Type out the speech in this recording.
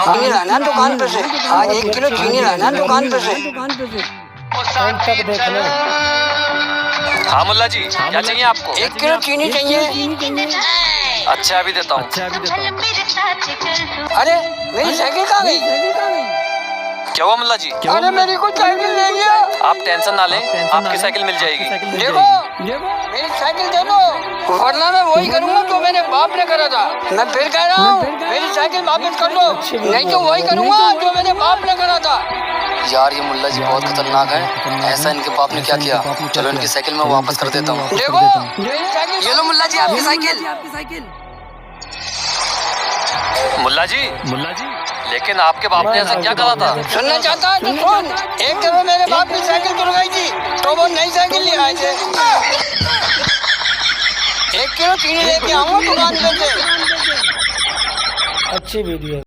चीनी लाना दुकान पे से, आज 1 किलो चीनी लाना दुकान पे से। हाँ मुल्ला जी, क्या चाहिए आपको? 1 किलो चीनी चाहिए। अच्छा अभी देता हूँ। अरे मेरी साइकिल कहाँ गई? क्या हुआ मुल्ला जी? अरे मेरी को साइकिल ले गया। आप टेंशन ना लें, आपकी साइकिल मिल जाएगी। देखो मेरी साइकिल दे दो, वरना मैं वही करूँगा जो मेरे बाप ने करा था। मैं फिर कह रहा हूँ मेरी साइकिल वापस कर दो, नहीं तो वही करूँगा जो मेरे बाप ने करा था। यार ये मुल्ला जी बहुत खतरनाक है। ऐसा इनके बाप ने क्या किया? चलो इनकी साइकिल मैं वापस कर देता हूँ। देखो मेरी साइकिल। ये लो मुल्ला जी आपकी साइकिल। मुल्ला जी, लेकिन आपके बाप ने ऐसा क्या करा था? सुनना चाहता है तो सुन। एक दफा मेरे बाप की साइकिल तुड़ गई थी तो वो नई साइकिल ले आए थे। 1 किलो चीनी लेके आऊंगा दुकान पे से। अच्छी वीडियो।